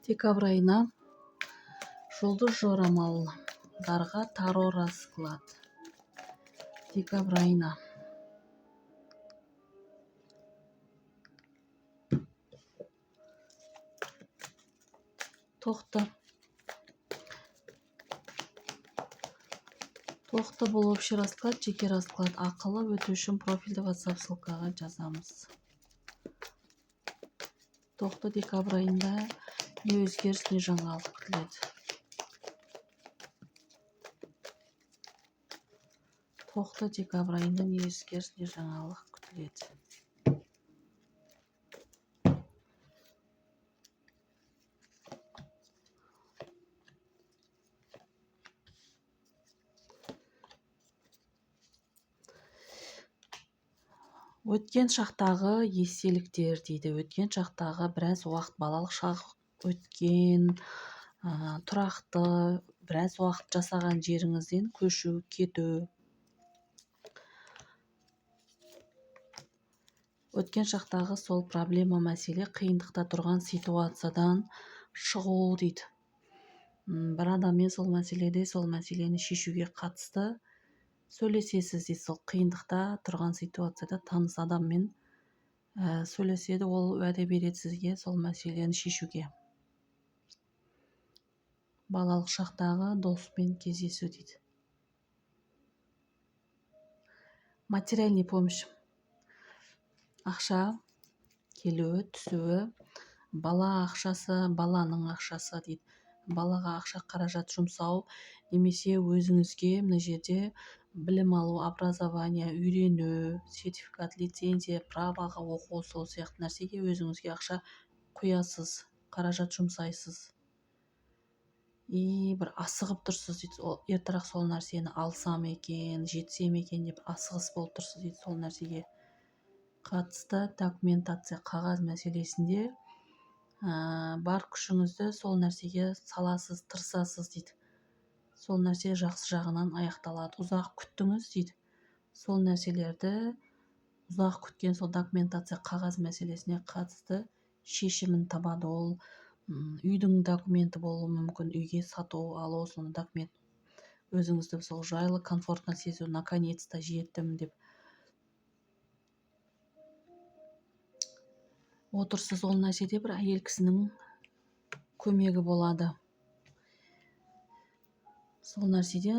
Декабрь айына жұлдыз жорамалдарға таро расклад. Декабрь айына тоқты бұл общий расклад, жеке расклад. Ақылы өту үшін профильді WhatsApp ссылкаға жазамыз. Тоқты декабрь айында не өзгеріс, не жаңалық күтіледі. Тоқты декабрь айында не өзгеріс, не жаңалық күтіледі. Өткен шақтағы естеліктер дейді. Өткен шақтағы біраз уақыт, балалық шақ өткен, тұрақты, біраз уақыт жасаған жеріңізден көшу, кету. Өткен шақтағы сол проблема, мәселе, қиындықта тұрған ситуациядан шығу дейді. Бір адаммен сол мәселені шешуге қатысты сөйлесесіз дейді. Сол қиындықта тұрған ситуацияда таныс адаммен сөйлеседі, ол уәде береді сізге сол мәселені шешуге. Балалық шақтағы доспен кездесу дейді. Материальный помощь. Ақша келуі, түсуі, бала ақшасы, баланың ақшасы дейді. Балаға ақша қаражат жұмсау, немесе өзіңізге мына жерде білім алу, образование, үйрену, сертификат, лицензия, праваға оқу, сол сияқты нәрсеге өзіңізге ақша құясыз, қаражат жұмсайсыз. Бір асығып тұрсыз дейді. Ертірақ сол нәрсені алсам екен, жетсем екен деп асығыс болып тұрсыз дейді. Сол нәрсеге қатысты документация, қағаз мәселесінде бар күшіңізді сол нәрсеге саласыз, тырысасыз дейді. Сол нәрсе жақсы жағынан аяқталады. Ұзақ күттіңіз дейді. Сол нәрселерді, ұзақ күткен сол документация, қағаз мәселесіне қатысты шешімін табады. Ол үйдің документі болуы мүмкін, үйге сату, алу, соны документ. Өзіңізді сол жайлы, комфортно сезу, наконец-то жеттім деп отырсыз. Ол нәрседе бір әйел кісінің көмегі болады. Сол нәрседе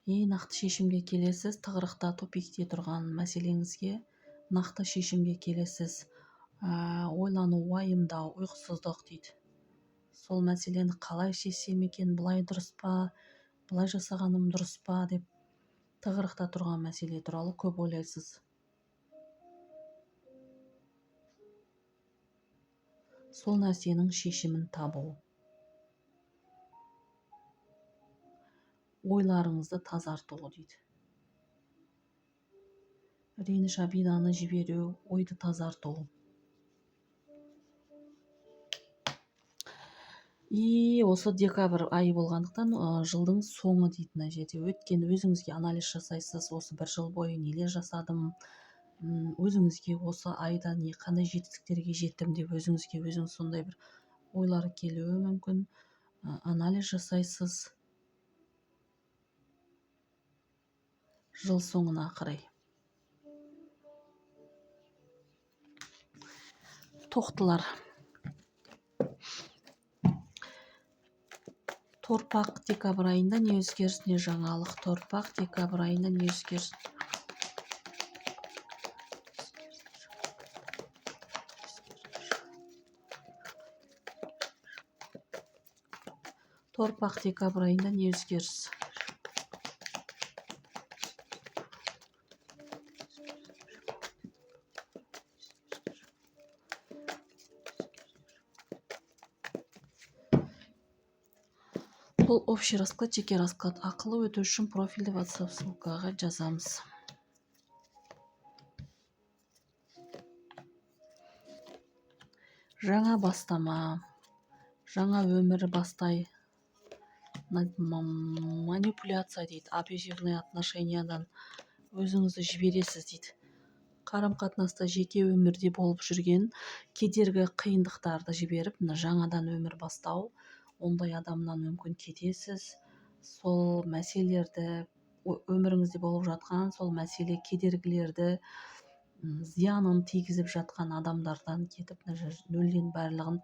нақты шешімге келесіз. Тығырықта, тупикте тұрған мәселеңізге нақты шешімге келесіз. Ойлану, уайымдау, ұйқысыздық дейді. Сол мәселені қалай шешсем екен, былай дұрыс па, былай жасағаным дұрыс па деп тығырықта тұрған мәселе туралы көп ойлайсыз. Сол нәрсенің шешімін табу. Ойларыңызды тазарту дейді. Реніш, обиданы жіберу, ойды тазарту. Осы декабрь айы болғандықтан жылдың соңы дейді мына жерде. Өткен өзіңізге анализ жасайсыз. Осы бір жыл бойы нелер жасадым, өзіңізге осы айда қандай жетістіктерге жеттім деп өзіңізге сондай бір ойлар келуі мүмкін. Анализ жасайсыз. Жыл соңына қарай. Тоқтылар. Торпақ декабрь айында не өзгеріс, не жаңалық. Торпақ декабрь айында не өзгеріс. Торпақ декабрь айында не өзгеріс. Бұл общий расклад, жеке расклад. Ақылы өту үшін профильді WhatsApp ссылкаға жазамыз. Жаңа бастама, жаңа өмір бастай. Манипуляция дейді. Абьюзивный отношениядан өзіңізді жібересіз дейді. қарым-қатынаста жеке өмірде болып жүрген кедергі қиындықтарды жіберіп мына жаңадан өмір бастау, ондай адамнан мүмкін кетесіз. Сол мәселелерді, өміріңізде болып жатқан сол мәселе кедергілерді, зиянын тигізіп жатқан адамдардан кетіп нөлден барлығын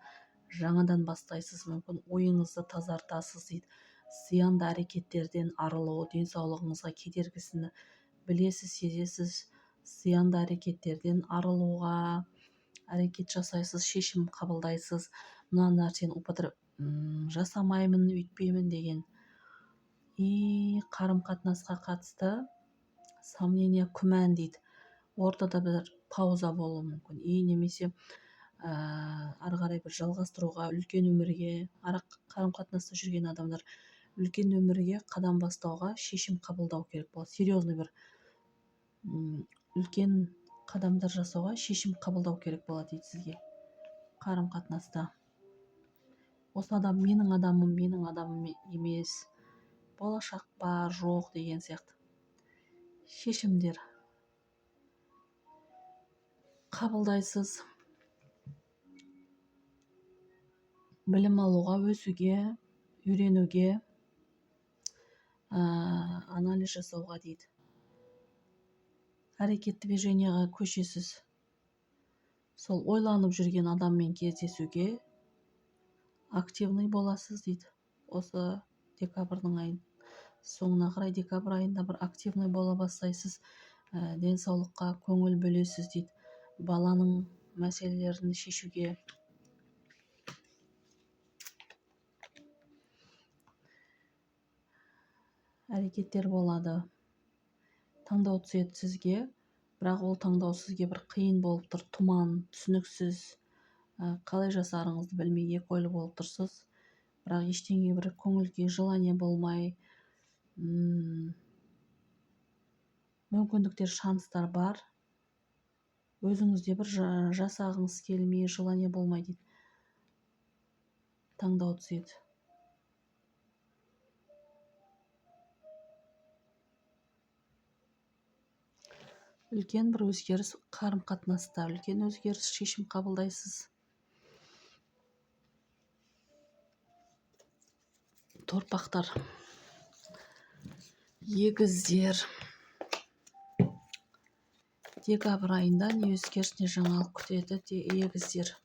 жаңадан бастайсыз. Мүмкін ойыңызды тазартасыз дейді. Зиянды әрекеттерден арылу, денсаулығыңызға кедергісін білесіз, сезесіз. Зиянды әрекеттерден арылуға әрекет жасайсыз, шешім қабылдайсыз. Мына нәрсені жасамаймын, өйтпеймін деген. Қарым-қатынасқа қатысты сомнение, күмән дейді. Ортада бір пауза болуы мүмкін. Немесе ары қарай бір жалғастыруға, үлкен өмірге, қарым-қатынаста жүрген адамдар үлкен өмірге қадам бастауға шешім қабылдау керек болады. Серьезный бір үлкен қадамдар жасауға шешім қабылдау керек болады дейді сізге қарым-қатынаста. Осы адам менің адамым емес, болашақ бар, жоқ деген сияқты шешімдер қабылдайсыз. Білім алуға, өсуге, үйренуге, анализ жасауға дейді. Әрекет движенияға көшесіз. Сол ойланып жүрген адаммен кездесуге активный боласыз дейді. Осы декабрьдің айын соңына қарай, декабрь айында бір активный бола бастайсыз. Денсаулыққа көңіл бөлесіз дейді. Баланың мәселелерін шешуге, әрекеттер болады. Таңдау түседі сізге, бірақ ол таңдау сізге бір қиын болып тұр, тұман, түсініксіз, қалай жасарыңызды білмей екі ойлы болып тұрсыз. Бірақ ештеңе бір көңілге желание болмай, мүмкіндіктер, шанстар бар. Өзіңізде бір жасағыңыз келмей, желание болмай дейді. Таңдау түседі. Үлкен бір өзгеріс қарым-қатынаста, үлкен өзгеріс, шешім қабылдайсыз. Торпақтар, егіздер, декабрь айында не өзгеріс, не жаңалық күтеді егіздер.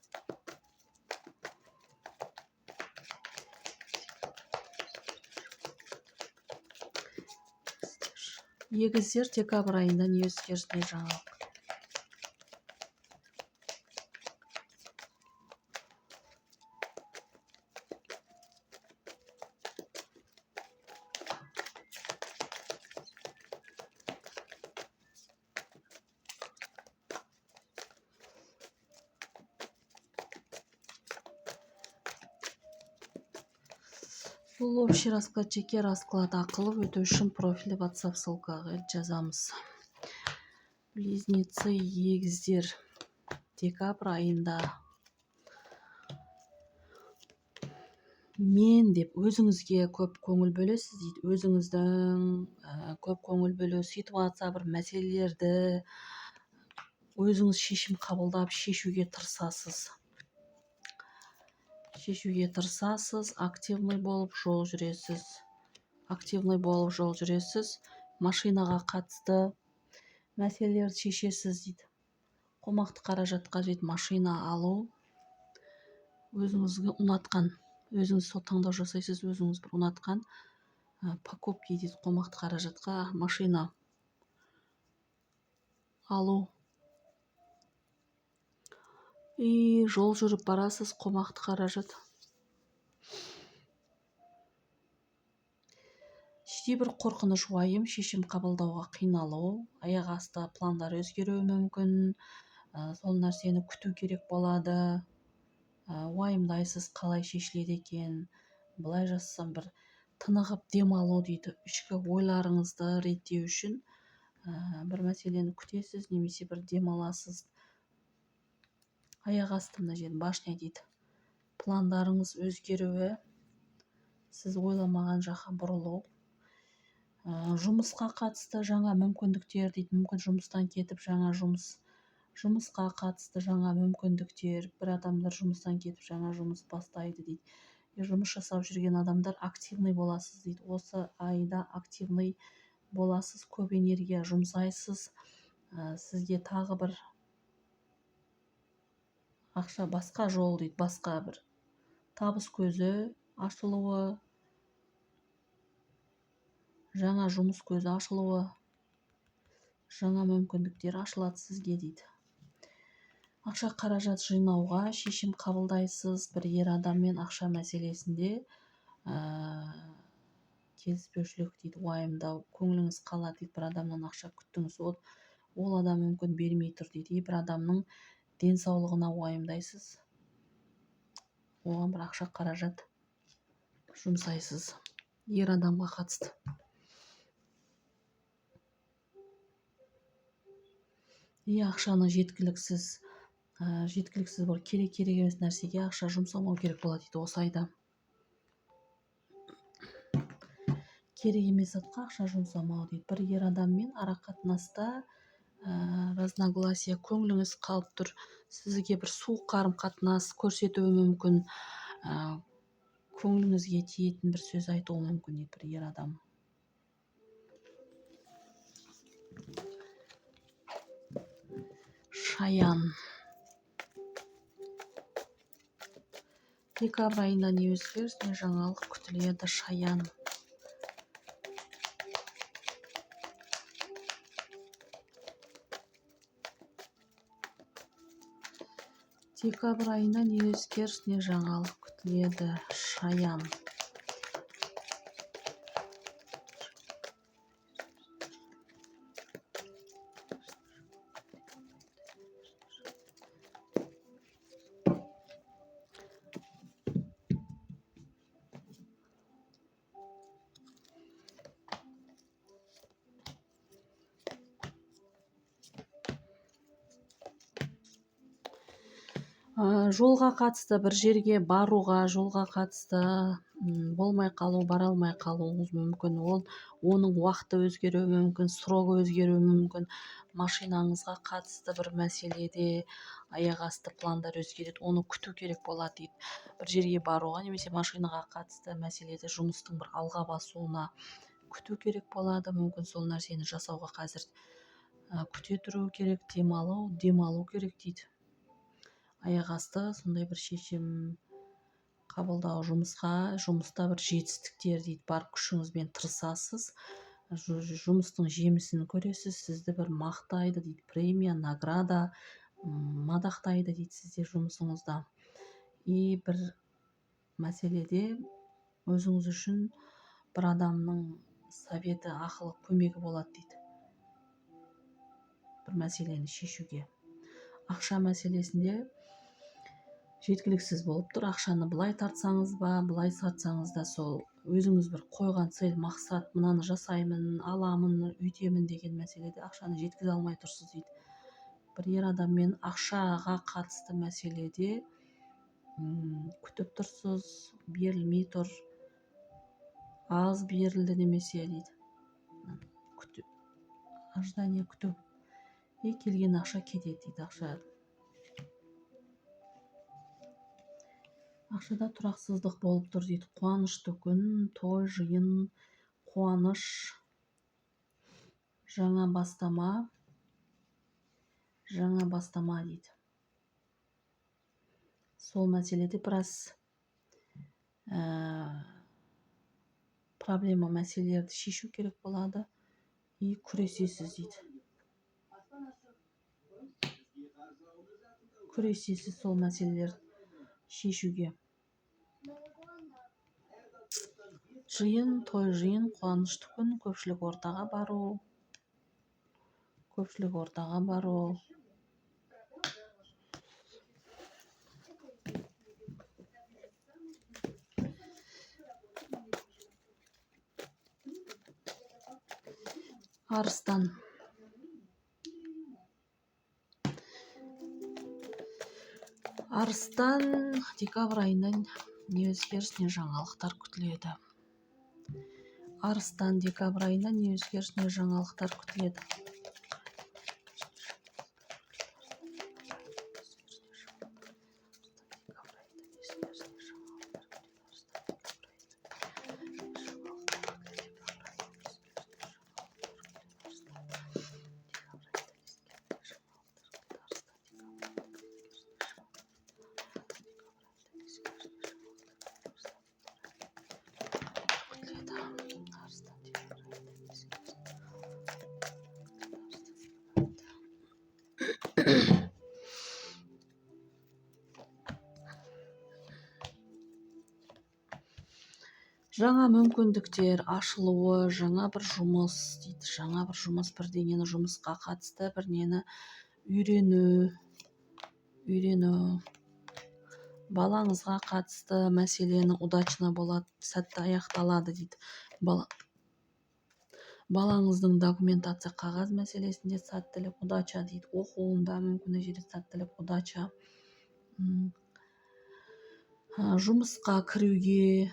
Егіздер, декабрь айында не өзгеріс, не жаңалық. Бұл общий расклад, жеке расклад ақылы өту үшін профилі WhatsApp ссылкаға жазамыз. Близнецы, егіздер, декабрь айында мен деп өзіңізге көп көңіл бөлесіз дейді. Өзіңіздің көп көңіл бөлу, ситуация, бір мәселелерді өзіңіз шешім қабылдап шешуге тырысасыз. Активный болып жол жүресіз. Машинаға қатысты мәселелерді шешесіз дейді. Қомақты қаражатқа қажет машина алу, өзіңізге ұнатқан, өзіңіз сол таңдау жасайсыз, өзіңіз бір ұнатқан покупки дейді. Қомақты қаражатқа машина алу. Жол жүріп барасыз, қомақты қаражат. Іштей бір қорқыныш, уайым, шешім қабылдауға қиналу, аяқ асты пландар өзгеруі мүмкін. Сол нәрсені күту керек болады. Уайымдайсыз, қалай шешіледі екен, былай жасасам, бір тынығып демалу дейді. Ішкі ойларыңызды реттеу үшін бір мәселені күтесіз, немесе бір демаласыз. Аяқ асты мына жерде башня дейді. Пландарыңыз өзгеруі, сіз ойламаған жаққа бұрылу. Жұмысқа қатысты жаңа мүмкіндіктер дейді. Мүмкін жұмыстан кетіп жаңа жұмыс жұмысқа қатысты жаңа мүмкіндіктер, бір адамдар жұмыстан кетіп жаңа жұмыс бастайды дейді. Жұмыс жасап жүрген адамдар активный боласыз дейді. Осы айда активный боласыз, көп энергия жұмсайсыз. Сізге тағы бір ақша, басқа жол дейді, басқа бір табыс көзі ашылуы, жаңа жұмыс көзі ашылуы, жаңа мүмкіндіктер ашылады сізге дейді. Ақша қаражат жинауға шешім қабылдайсыз. Бір ер адаммен ақша мәселесінде келіспеушілік дейді, уайымдау, көңіліңіз қалады дейді. Бір адамнан ақша күттіңіз, ол адам мүмкін бермей тұр дейді. Бір адамның денсаулығына уайымдайсыз, оған бір ақша қаражат жұмсайсыз ер адамға қатысты. Ақшаны жеткіліксіз бір керек емес нәрсеге ақша жұмсамау керек болады дейді осы айда. Керек емес затқа ақша жұмсамау дейді. Бір ер адаммен арақатынаста разногласия, көңіліңіз қалып тұр, сізге бір суық қарым-қатынас көрсетуі мүмкін, көңіліңізге тиетін бір сөз айтуы мүмкін дейді бір ер адам. Шаян. Декабрь айында не өзгеріс, не жаңалық күтіледі? Шаян. Декабрь айында не өзгеріс, не жаңалық күтіледі? Шаян. Жолға қатысты, бір жерге баруға, жолға қатысты болмай қалу, бара алмай қалуыңыз мүмкін. Оның уақыты өзгеруі мүмкін, срогы өзгеруі мүмкін. Машинаңызға қатысты бір мәселеде аяқ асты пландар өзгереді, оны күту керек болады дейді. бір жерге баруға немесе машинаға қатысты мәселеде жұмыстың бір алға басуына күту керек болады. Мүмкін сол нәрсені жасауға қазір күте тұру керек, демалу керек дейді. Аяқ асты сондай бір шешім қабылдау, жұмыста бір жетістіктер дейді, бар күшіңізбен тырысасыз, жұмыстың жемісін көресіз, сізді бір мақтайды дейді, премия, награда, мадақтайды дейді сізде жұмысыңызда. бір мәселеде өзіңіз үшін бір адамның советі, ақылы, көмегі болады дейді, бір мәселені шешуге. Ақша мәселесінде жеткіліксіз болып тұр. Ақшаны былай тартсаңыз ба, былай сатсаңыз да сол өзіңіз бір қойған цель, мақсат, мынаны жасаймын, аламын, үйтемін деген мәселеде ақшаны жеткізе алмай тұрсыз дейді. Бір ер адаммен ақшаға қатысты мәселеде күтіп тұрсыз, берілмей тұр, аз берілді немесе дейді. Ожидание, күту. Келген ақша кетеді дейді. Ақшада тұрақсыздық болып тұр дейді. Қуанышты күн, той, жиын, қуаныш, жаңа бастама дейді. Сол мәселеде біраз проблема, мәселелерді шешу керек болады. Күресесіз дейді. Күресесіз сол мәселелерді шешуге. Жиын, той, жиын, қуанышты күн, көпшілік ортаға бару. Арыстан. Декабрь айында не өзгеріс, не жаңалықтар күтіледі? Арыстан, декабрь айында не өзгеріс, не жаңалықтар күтіледі? жаңа мүмкіндіктер ашылуы, жаңа бір жұмыс дейді. Жаңа бір жұмыс, бірдеңені жұмысқа қатысты бірнені үйрену. Балаңызға қатысты мәселені удачно болады, сәтті аяқталады дейді. Балаңыздың документация қағаз мәселесінде сәттілік, удача дейді. Оқуында мүмкін жерде сәттілік, удача. Жұмысқа кіруге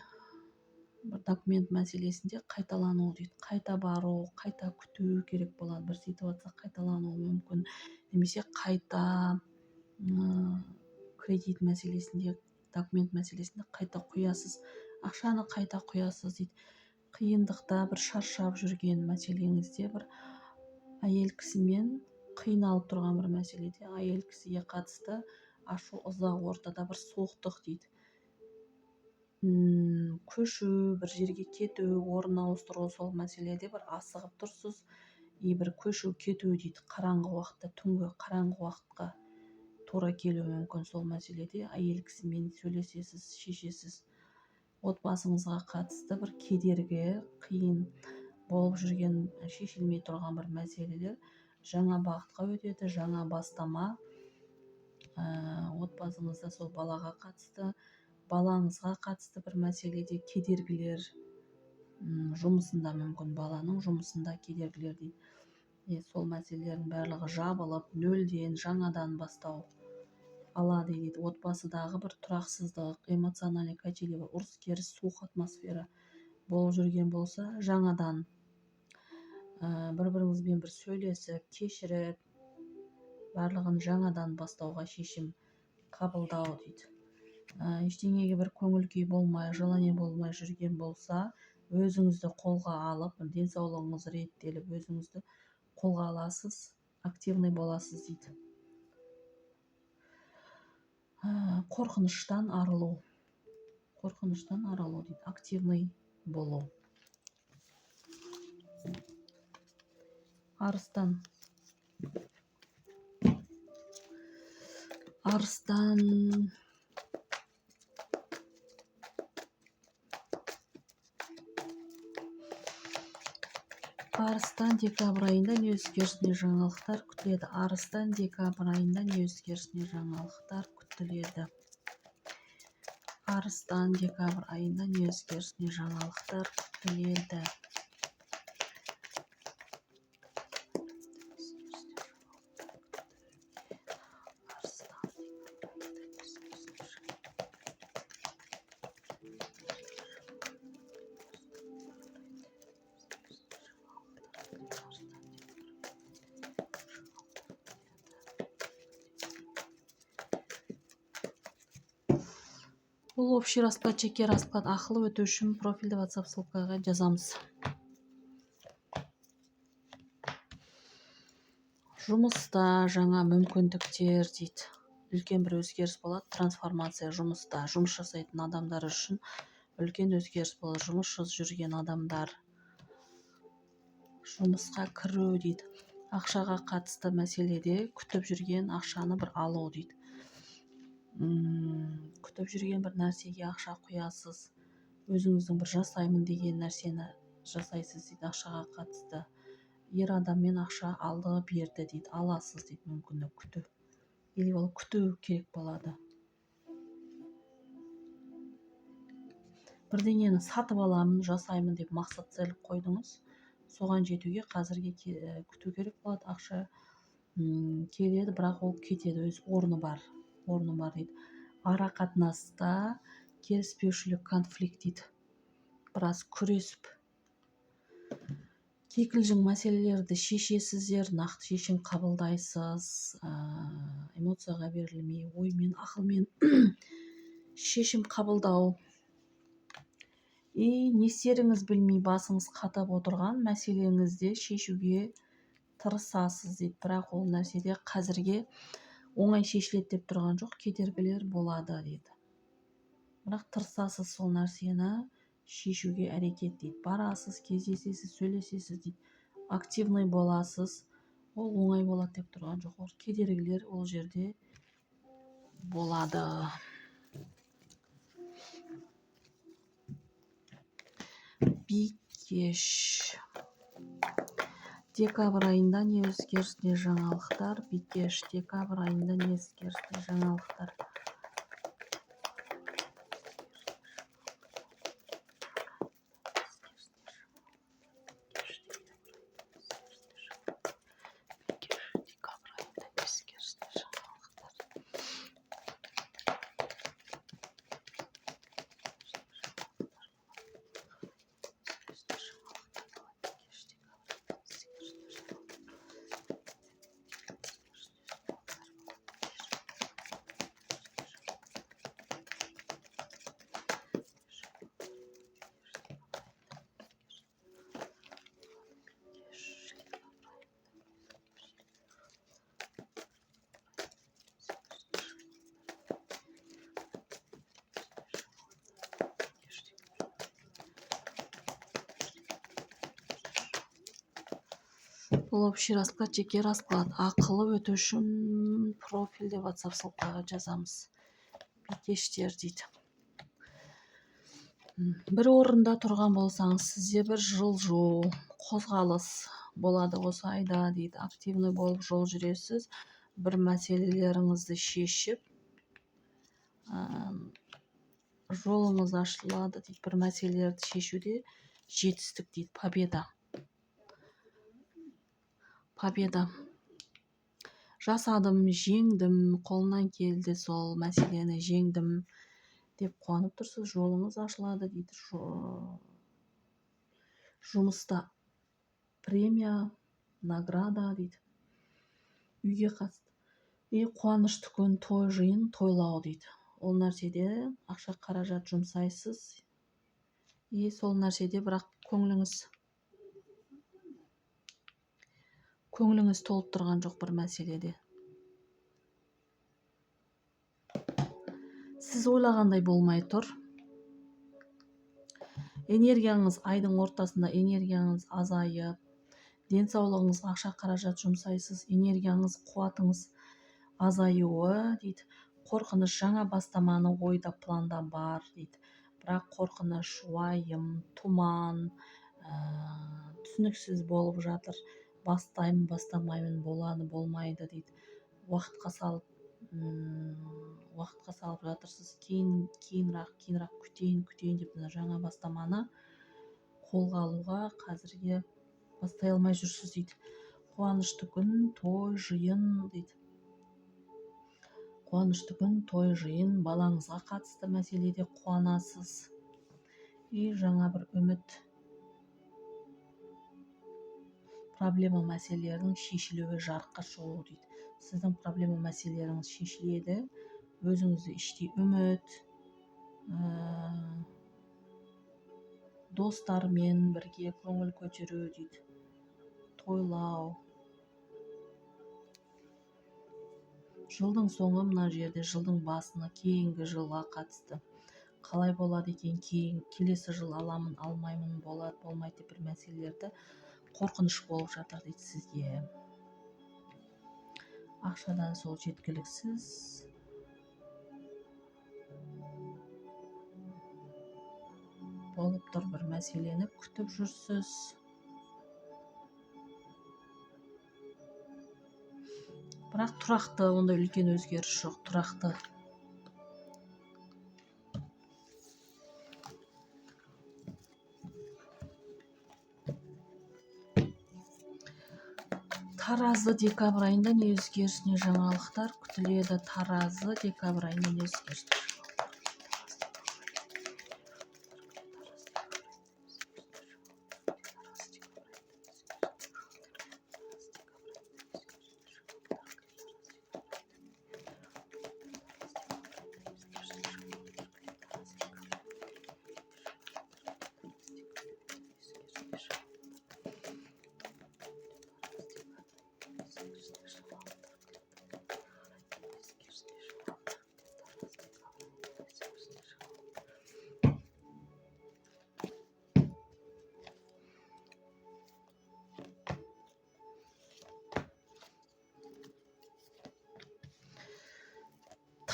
бір документ мәселесінде қайталану дейді. Қайта бару, қайта күту керек болады. Бір ситуация қайталануы мүмкін. Немесе қайта кредит мәселесінде, документ мәселесінде қайта құясыз. Ақшаны қайта құясыз дейді. Қиындықта бір шаршап жүрген мәселеңізде, бір әйел кісімен қиналып тұрған бір мәселеде әйел кісіге қатысты ашу ыза, ортада бір суықтық дейді. Көшу, бір жерге кету, орын ауыстыру, сол мәселеде бір асығып тұрсыз, бір көшу, кету дейді. Қараңғы уақытта, түнгі қараңғы уақытқа тура келуі мүмкін. Сол мәселеде әйел кісімен сөйлесесіз, шешесіз. Отбасыңызға қатысты бір кедергі, қиын болып жүрген, шешілмей тұрған бір мәселелер жаңа бағытқа өтеді, жаңа бастама. Отбасыңызда сол балаға қатысты, балаңызға қатысты бір мәселеде кедергілер, жұмысында мүмкін баланың жұмысында кедергілер дейді. Сол мәселелердің барлығы жабылып, нөлден жаңадан бастау алады дейді. Отбасыдағы бір тұрақсыздық, эмоциональный качели, ұрыс-керіс, суық атмосфера болып жүрген болса, жаңадан бір-біріңізбен бір сөйлесіп, кешіріп, барлығын жаңадан бастауға шешім қабылдау дейді. Ештеңеге бір көңіл күй болмай, желание болмай жүрген болса, өзіңізді қолға алып, денсаулығыңыз реттеліп, өзіңізді қолға аласыз, активный боласыз дейді. Қорқыныштан арылу дейді, активный болу. Арыстан декабрь айында не өзгерісіне жаңалықтар күтіледі. Арыстан декабрь айында не өзгерісіне жаңалықтар күтіледі. Арыстан декабрь айында не өзгерісіне жаңалықтар күтіледі. Бұл общий расклад, жеке расклад. Ақылы өту үшін профильді WhatsApp ссылкаға жазамыз. Жұмыста жаңа мүмкіндіктер дейді. Үлкен бір өзгеріс болады. Трансформация жұмыста. Жұмыс жасайтын адамдар үшін үлкен өзгеріс болады. Жұмыссыз жүрген адамдар жұмысқа кіру дейді. Ақшаға қатысты мәселеде күтіп жүрген ақшаны бір алу дейді. Күтіп жүрген бір нәрсеге ақша құясыз, өзіңіздің бір жасаймын деген нәрсені жасайсыз дейді. Ақшаға қатысты ер адаммен ақша алды берді дейді, аласыз дейді. Мүмкін күту, ол күту керек болады. Бірдеңені сатып аламын, жасаймын деп мақсат цель қойдыңыз, соған жетуге қазірге күту керек болады. Ақша келеді, бірақ ол кетеді, өз орны бар дейді. Ара қатынаста келіспеушілік, конфликт дейді. Біраз күресіп, кикілжің мәселелерді шешесіздер, нақты шешім қабылдайсыз, эмоцияға берілмей, оймен, ақылмен шешім қабылдау. Не істеріңіз білмей басыңыз қатап отырған мәселеңізде шешуге тырысасыз дейді. Бірақ ол нәрседе қазірге оңай шешіледі деп тұрған жоқ, кедергілер болады дейді. Бірақ тырысасыз сол нәрсені шешуге әрекет дейді. Барасыз, кездесесіз, сөйлесесіз дейді. Активный боласыз, ол оңай болады деп тұрған жоқ. Ол кедергілер ол жерде болады. Бикеш. Декабрь айында не өзгеріс, не жаңалықтар? Бикеш. Декабрь айында не өзгеріс, не жаңалықтар? Бұл общий расклад, жеке расклад. Ақылы өту үшін профильде WhatsApp ссылкаға жазамыз. Бикештер дейді. Бір орында тұрған болсаңыз, сізде бір жылжу, қозғалыс болады осы айда дейді. Активный болып жол жүресіз. Бір мәселелеріңізді шешіп, жолыңыз ашылады дейді. Бір мәселелерді шешуде жетістік дейді. Победа. Жасадым, жеңдім, қолынан келді сол мәселені жеңдім деп қуанып тұрсыз. Жолыңыз ашылады дейді. Жұмыста премия, награда дейді. Үйге қатысты. Қуанышты күн, той жиын, тойлау дейді. Ол нәрседе ақша қаражат жұмсайсыз. Сол нәрседе бірақ көңіліңіз толып тұрған жоқ бір мәселеде. Сіз ойлағандай болмай тұр. Энергияңыз айдың ортасында энергияңыз азайып, денсаулығыңыз ақша қаражат жұмсайсыз, энергияңыз, қуатыңыз азаюы дейді. Қорқыныш, жаңа бастаманы ойда, планда бар дейді. Бірақ қорқыныш, уайым, тұман, түсініксіз болып жатыр. Бастаймын, бастамаймын, болады, болмайды дейді. Уақытқа салып жатырсыз. Кейінрақ күтейін деп жаңа бастаманы қолға алуға қазірге бастай алмай жүрсіз дейді. Қуанышты күн, той, жиын дейді. Қуанышты күн, той, жиын, балаңызға қатысты мәселеде қуанасыз. Жаңа бір үміт, проблема мәселелердің шешілуі, жарыққа шығуы дейді. Сіздің проблема мәселелеріңіз шешіледі. Өзіңізді іштей үміт, достармен бірге көңіл көтеру дейді. Тойлау. Жылдың соңы мына жерде, жылдың басына, кейінгі жылға қатысты. Қалай болады екен, келесі жыл аламын, алмаймын, болады, болмайды бір мәселелерді қорқыныш болып жатыр дейді сізге. Ақшадан сол жеткіліксіз. Болып тұр бір мәселені күтіп жүрсіз. Бірақ тұрақты, ондай үлкен өзгеріс жоқ, тұрақты. Таразы, декабрь айында не өзгеріс, не жаңалықтар күтіледі? Таразы, декабрь айында не өзгеріс?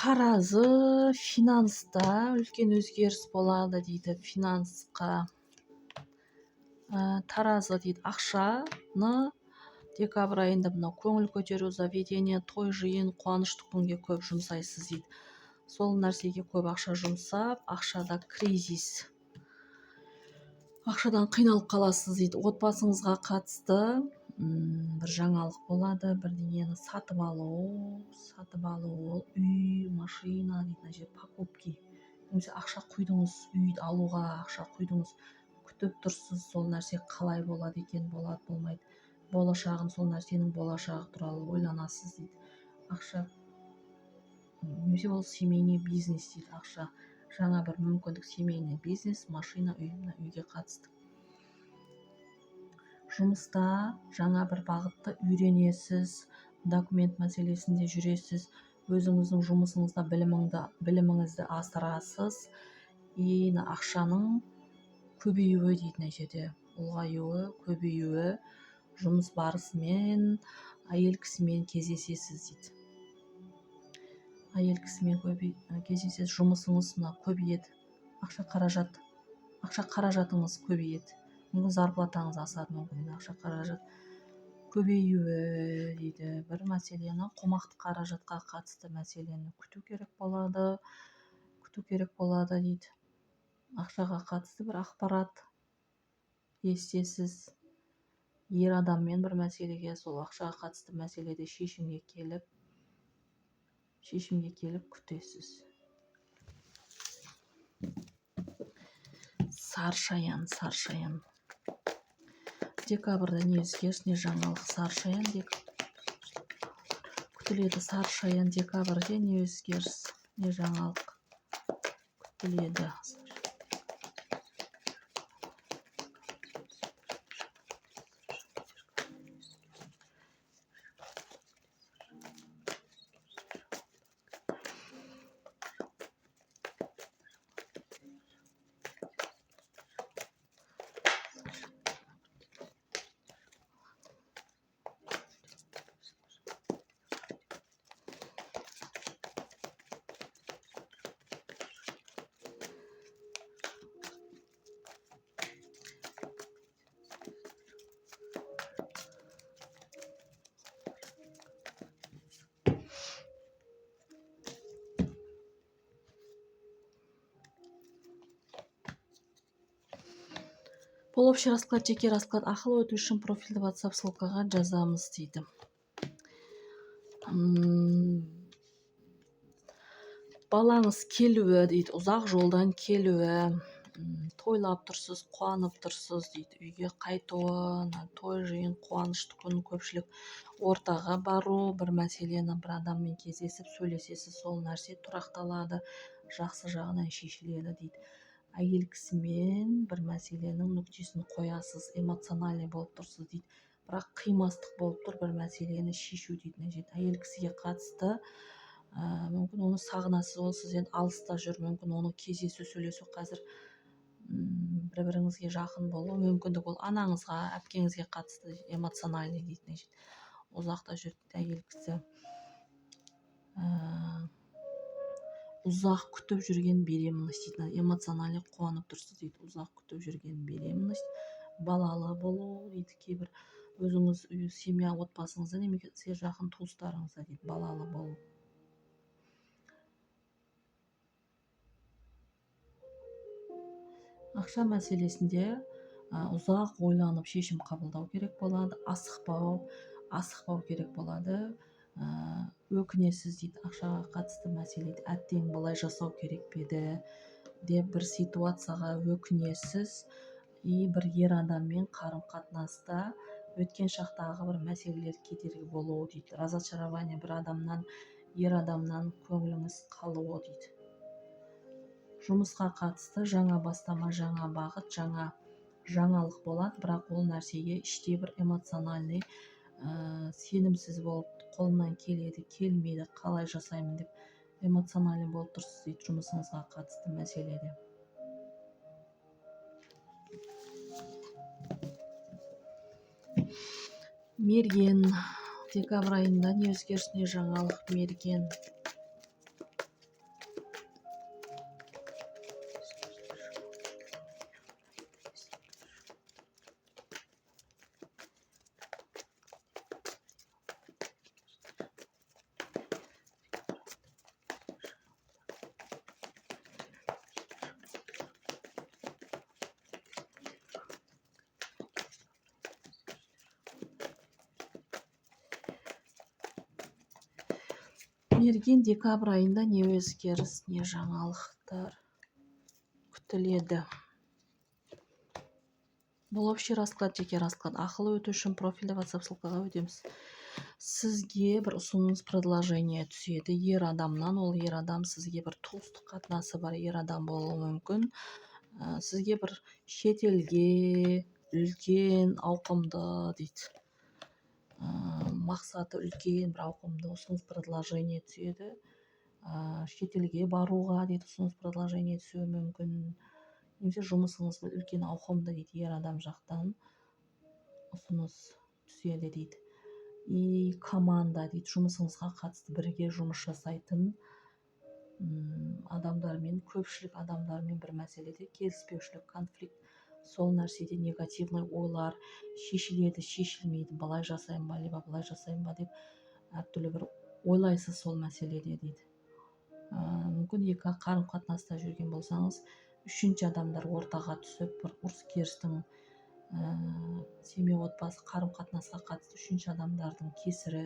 Таразы, финанста үлкен өзгеріс болады дейді. Финансқа таразы дейді, ақшаны декабрь айында мынау көңіл көтеру, заведение, той, жиын, қуанышты күнге көп жұмсайсыз дейді. Сол нәрсеге көп ақша жұмсап, ақшада кризис, ақшадан қиналып қаласыз дейді. Отбасыңызға қатысты бір жаңалық болады, бірдеңені сатып алу, ол үй, машина дейді, мына жер покупки. Немесе ақша құйдыңыз, үйді алуға ақша құйдыңыз, күтіп тұрсыз, сол нәрсе қалай болады екен, болады, болмайды. Болашағын, сол нәрсенің болашағы туралы ойланасыз дейді. Ақша, немесе ол семейный бизнес дейді, ақша, жаңа бір мүмкіндік, семейный бизнес, машина, үй, үйге қатысты. Жұмыста жаңа бір бағытты үйренесіз, документ мәселесінде жүресіз, өзіңіздің жұмысыңызда біліміңізді асырасыз, ақшаның көбеюі дейді, мына жерде ұлғаюы, көбеюі, жұмыс барысымен әйел кісімен кездесесіз дейді. Әйел кісімен кездесесіз, жұмысыңыз көбейеді, ақша қаражатыңыз көбейеді. Мүмкін зарплатаңыз асады, мүмкін ақша қаражат көбеюі дейді. Бір мәселені, қомақты қаражатқа қатысты мәселені күту керек болады дейді. Ақшаға қатысты бір ақпарат естесіз, ер адаммен бір мәселеге, сол ақшаға қатысты мәселеде шешімге келіп күтесіз. Саршаян. Декабрьда не өзгеріс, не жаңалық. Саршаян күтіледі. Саршаян декабрьде не өзгеріс, не жаңалық күтіледі. Бұл общий расклад, жеке расклад. Ақыл өту үшін профильді WhatsApp ссылкаға жазамыз дейді. Балаңыз келуі дейді, ұзақ жолдан келуі, тойлап тұрсыз, қуанып тұрсыз дейді. Үйге қайтуы, той, жиын, қуанышты күн, көпшілік ортаға бару, бір мәселені бір адаммен кездесіп сөйлесесіз, сол нәрсе тұрақталады, жақсы жағынан шешіледі дейді. Әйел кісімен бір мәселенің нүктесін қоясыз, эмоциональный болып тұрсыз дейді. Бірақ қимастық болып тұр, бір мәселені шешу дейді. Әйел кісіге қатысты мүмкін оны сағынасыз, ол сізден алыста жүр, мүмкін оны кездесу, сөйлесу, қазір бір-біріңізге жақын болу мүмкіндік, ол анаңызға, әпкеңізге қатысты эмоциональный дейді. Ұзақта жүрді әйел кісі. Ұзақ күтіп жүрген беременность дейді. Эмоциональный қуанып тұрсыз дейді. Ұзақ күтіп жүрген беременность, балалы болу дейді. Кейбір өзіңіз семья, отбасыңызда, немесе жақын туыстарыңызда дейді, балалы болу. Ақша мәселесінде ұзақ ойланып шешім қабылдау керек болады, асықпау керек болады. Өкінесіз дейді, ақшаға қатысты мәселеде әттең былай жасау керек педі деп бір ситуацияға өкінесіз, бір ер адаммен қарым қатынаста өткен шақтағы бір мәселелер кедергі болуы дейді. Разочарование, бір адамнан, ер адамнан көңіліңіз қалуы дейді. Жұмысқа қатысты жаңа бастама, жаңа бағыт, жаңа жаңалық болады, бірақ ол нәрсеге іште бір эмоциональный сенімсіз болып, қолымнан келеді, келмейді, қалай жасаймын деп эмоциональный болып тұрсыз дейді, жұмысыңызға қатысты мәселеде. Мерген. Декабрь айында не өзгеріс, не жаңалық. Мерген. мерген декабрь айында не өзгеріс, не жаңалықтар күтіледі? Бұл общий расклад, жеке расклад. Ақылы өту үшін профильді WhatsApp ссылкаға өтеміз. Сізге бір ұсыныс, предложение түседі ер адамнан. Ол ер адам сізге бір туыстық қатынасы бар ер адам болуы мүмкін. Сізге бір шетелге үлкен ауқымды дейді. Мақсаты үлкен бір ауқымды ұсыныс, предложение түседі. Шетелге баруға дейді ұсыныс, предложение түсуі мүмкін. Немесе жұмысыңыз үлкен ауқымды дейді, ер адам жақтан ұсыныс түседі дейді. И команда дейді, жұмысыңызға қатысты бірге жұмыс жасайтын адамдармен, көпшілік адамдармен бір мәселеде келіспеушілік, конфликт, сол нәрседе негативный ойлар шешіледі, шешілмейді, былай жасайын ба, либо былай жасайын ба деп әртүрлі бір ойлайсыз сол мәселеде дейді. Мүмкін екі қарым қатынаста жүрген болсаңыз, үшінші адамдар ортаға түсіп, бір ұрыс-керістің, семья, отбасы, қарым қатынасқа қатысты үшінші адамдардың кесірі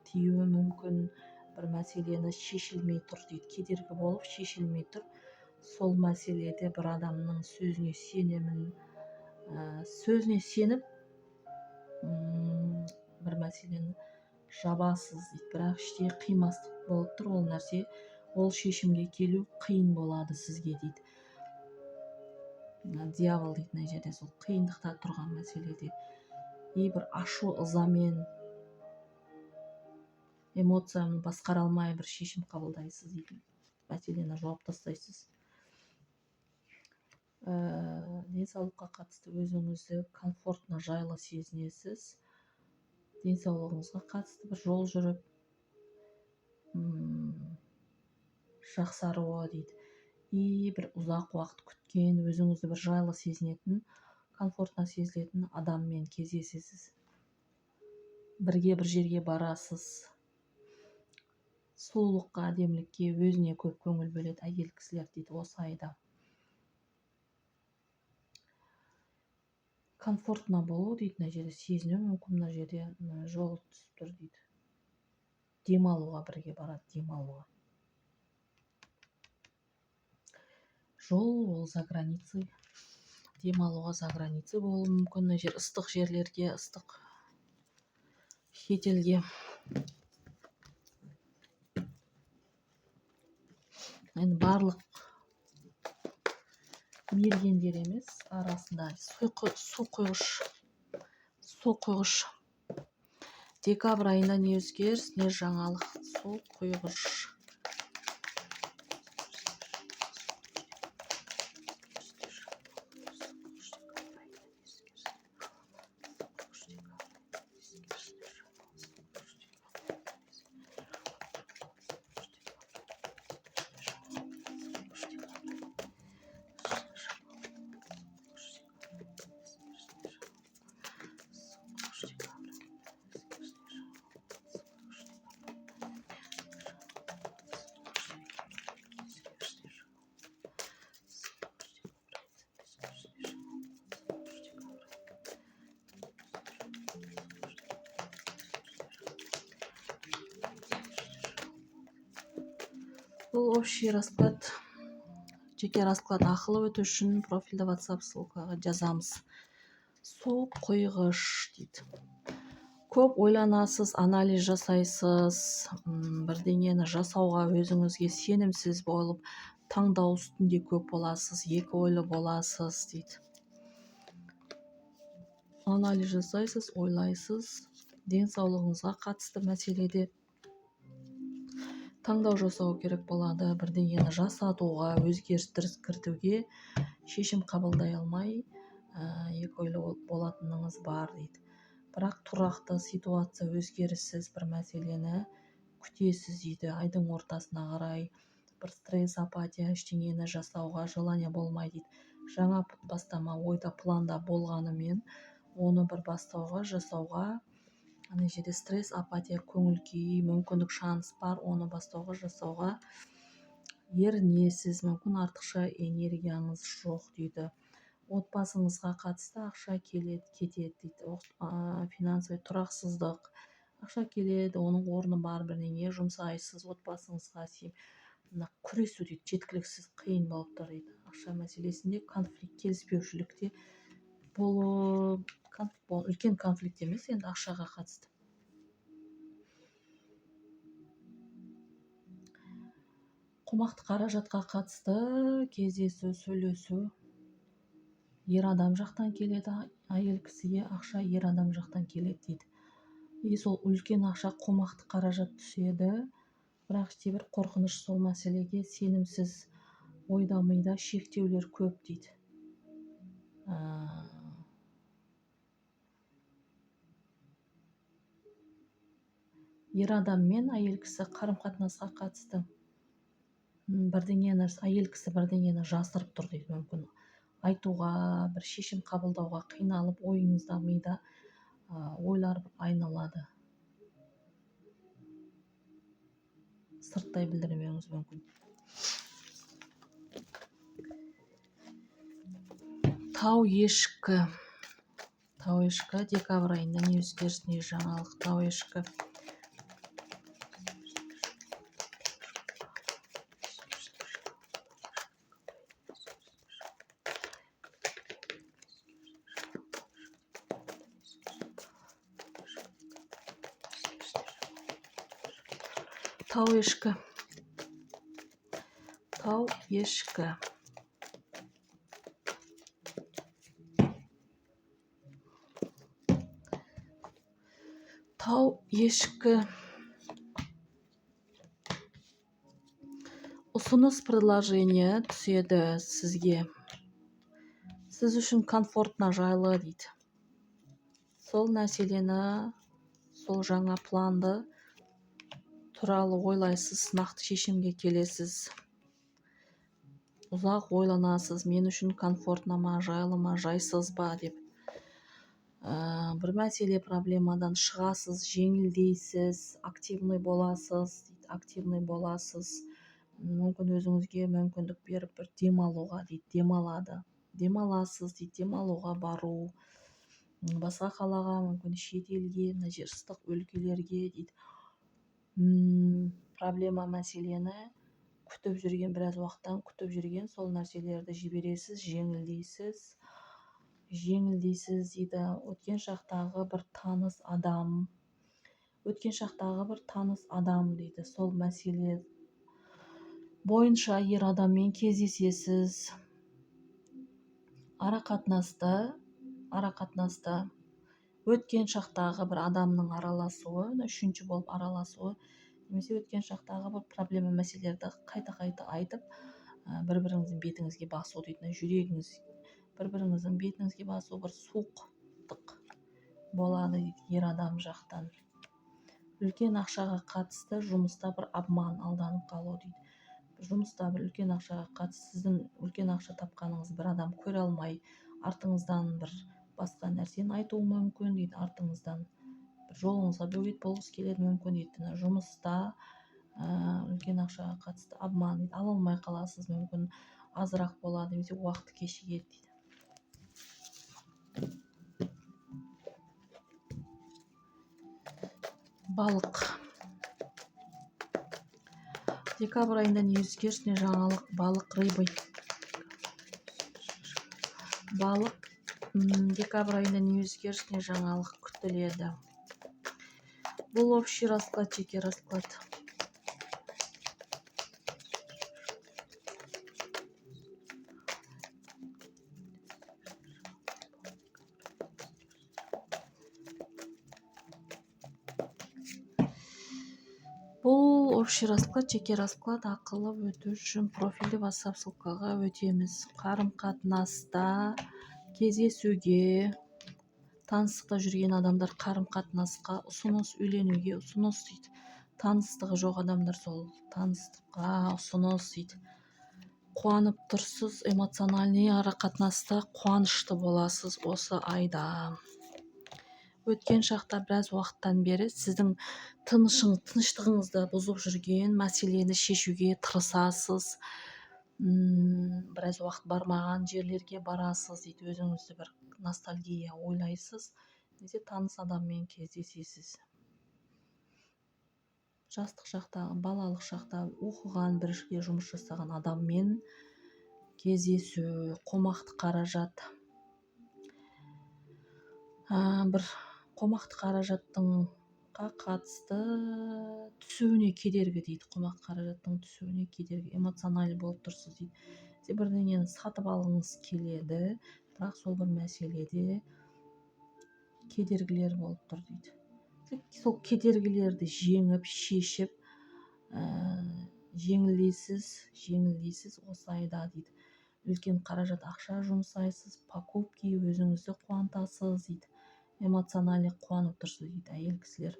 тиюі мүмкін. Бір мәселені шешілмей тұр дейді, кедергі болып шешілмей тұр. Сол мәселеде бір адамның сөзіне сеніп, бір мәселені жабасыз дейді, бірақ іште қимастық болып тұр. Ол нәрсе, ол шешімге келу қиын болады сізге дейді. Дьявол дейді мына жерде, сол қиындықта тұрған мәселеде. И бір ашу ызамен, эмоцияны басқара алмай бір шешім қабылдайсыз дейді. Мәселені жауап тастайсыз. Денсаулыққа қатысты өзіңізді комфортно, жайлы сезінесіз. Денсаулығыңызға қатысты бір жол жүріп, жақсаруы дейді. И бір ұзақ уақыт күткен, өзіңізді бір жайлы сезінетін, комфортно сезілетін адаммен кездесесіз. Бірге бір жерге барасыз. Сұлулыққа, әдемілікке, өзіне көп көңіл бөледі әйел кісілер дейді осы айда. Комфортно болу дейді мына жерде, сезіну мүмкін мына жерде жол түсіп тұр дейді. Демалуға бірге барады, демалуға. Жол ол за границей. Демалуға за границей болуы мүмкін. Мына жер ыстық жерлерге, ыстық шетелге. Енді барлық мергендер емес, арасында су құйғыш. Декабрь айында не өзгеріс, не жаңалық? Су құйғыш. Бұл общий расклад, жеке расклад. Ақылы өту үшін профильді WhatsApp ссылкаға жазамыз. Су құйғыш дейді. Көп ойланасыз, анализ жасайсыз, бірдеңені жасауға өзіңізге сенімсіз болып, таңдау үстінде көп боласыз, екі ойлы боласыз дейді. Анализ жасайсыз, ойлайсыз, денсаулығыңызға қатысты мәселеде таңдау жасау керек болады. Бірдеңені жасатуға, өзгеріс кіртуге шешім қабылдай алмай, екі ойлы болатыныңыз бар дейді. Бірақ тұрақты ситуация, өзгеріссіз бір мәселені күтесіз дейді. Айдың ортасына қарай бір стресс, апатия, ештеңені жасауға желание болмай дейді. Жаңа бастама ойда, планда болғанымен, оны бір бастауға, жасауға, ана жерде стресс, апатия, көңіл күй, мүмкіндік, шанс бар, оны бастауға, жасауға ерінесіз, мүмкін артықша энергияңыз жоқ дейді. Отбасыңызға қатысты ақша келеді, кетеді дейді. Финансовый тұрақсыздық, ақша келеді, оның орны бар бірдеңе жұмсайсыз, отбасыңызға мына күресу дейді, жеткіліксіз қиын болып тұр дейді. Ақша мәселесінде конфликт, келіспеушілікте болып, үлкен конфликт емес, енді ақшаға қатысты. Қомақты қаражатқа қатысты кездесу, сөйлесу. Ер адам жақтан келеді, әйел кісіге ақша ер адам жақтан келеді дейді. И сол үлкен ақша, қомақты қаражат түседі, бірақ бір қорқыныш сол мәселеге, сенімсіз ойда мида шектеулер көп дейді. Ер адам мен әйел кісі қарым-қатынасқа қатысты әйел кісі бірдеңені жасырып тұр дейді. Мүмкін айтуға, бір шешім қабылдауға қиналып, ойыңызда мида ойлар айналады. Сырттай білдірмеуіңіз мүмкін. Тау ешкі. Тау ешкі, декабрь айында не өзгеріс, не жаңалық. Тау ешкі. Тау ешкі. Тау ешкі. Тау ешкі. Ұсыныс, предложение түседі сізге. Сіз үшін комфортна, жайлы дейді. Сол мәселені, сол жаңа планды туралы ойлайсыз, нақты шешімге келесіз. Ұзақ ойланасыз, мен үшін комфортна ма, жайлы ма, жайсыз ба деп. Бір мәселе, проблемадан шығасыз, жеңілдейсіз, активный боласыз, активный боласыз. Мүмкін өзіңізге мүмкіндік беріп, бір демалуға дейді, демаласыз дейді, демалуға бару, басқа қалаға, мүмкін шетелге, мына жер ыстық өлкелерге дейді. Проблема, мәселені күтіп жүрген, біраз уақыттан күтіп жүрген сол нәрселерді жібересіз, жеңілдейсіз дейді. Өткен шақтағы бір таныс адам дейді. Сол мәселе бойынша ер адаммен кездесесіз. Ара-қатынаста өткен шақтағы бір адамның араласуы, үшінші болып араласуы, немесе өткен шақтағы бір проблема, мәселелерді қайта-қайта айтып, бір-біріңіздің бетіңізге басу дейді. Жүрегіңіз, бір-біріңіздің бетіңізге басу, бір суықтық болады дейді ер адам жақтан. Үлкен ақшаға қатысты жұмыста бір обман, алданып қалу дейді. Жұмыста бір үлкен ақшаға қатысты, сіздің үлкен ақша тапқаныңыз бір адам көре алмай, артыңыздан бір басқа нәрсені айтуы мүмкін дейді. Артыңыздан бір жолыңызға бөгет болғысы келеді мүмкін дейді. Жұмыста үлкен ақшаға қатысты обман дейді. Ала алмай қаласыз, мүмкін азырақ болады, немесе уақыт кешігеді дейді. Балық. Декабрь айында не өзгеріс, не жаңалық. Балық, рыбы. Балық. Декабрь айында не өзгеріс, не жаңалық күтіледі. Бұл общий расклад, жеке расклад. Бұл общий расклад, жеке расклад. Ақылы өту үшін профильді WhatsApp ссылкаға өтеміз. Қарым-қатынаста, кездесуге, таныстықта жүрген адамдар қарым-қатынасқа, ұсыныс, үйленуге ұсыныс дейді. Таныстығы жоқ адамдар сол таныстыққа ұсыныс дейді. Қуанып тұрсыз, эмоциональный ара-қатынаста қуанышты боласыз осы айда. Өткен шақта біраз уақыттан бері сіздің тыныштығыңызды бұзып жүрген мәселені шешуге тырысасыз. Біраз уақыт бармаған жерлерге барасыз дейді. Өзіңізді бір ностальгия ойлайсыз, немесе таныс адаммен кездесесіз. жастық шақтағы, балалық шақта оқыған, бір жерге жұмыс жасаған адаммен кездесу, қомақты қаражат, бір қомақты қаражаттыңға қатысты түсуіне кедергі дейді. Қомақты қаражаттың түсуіне кедергі, эмоциональ болып тұрсыз дейді. Сіз бірдеңені сатып алғыңыз келеді, бірақ сол бір мәселеде кедергілер болып тұр дейді. Сол кедергілерді жеңіп, шешіп, жеңілдейсіз осы айда дейді. Үлкен қаражат ақша жұмсайсыз, покупки, өзіңізді қуантасыз дейді. Эмоционально қуанып тұрсыз дейді әйел кісілер.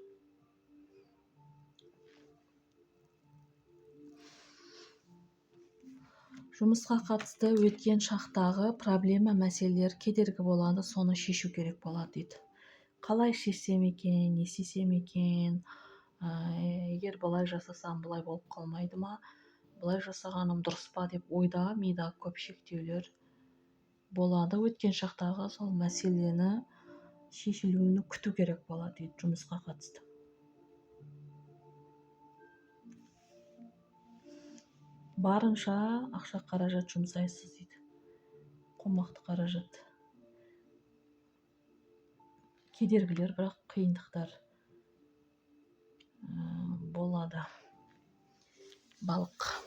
Жұмысқа қатысты өткен шақтағы проблема, мәселелер кедергі болады, соны шешу керек болады дейді. Қалай шешсем екен, не істесем екен, егер былай жасасам былай болып қалмайды ма, былай жасағаным дұрыс па деп ойда, мида көп шектеулер болады. Өткен шақтағы сол мәселені шешілуін күту керек болады дейді жұмысқа қатысты. Барынша ақша қаражат жұмсайсыз дейді. Қомақты қаражат. Кедергілер, бірақ қиындықтар болады. Балық.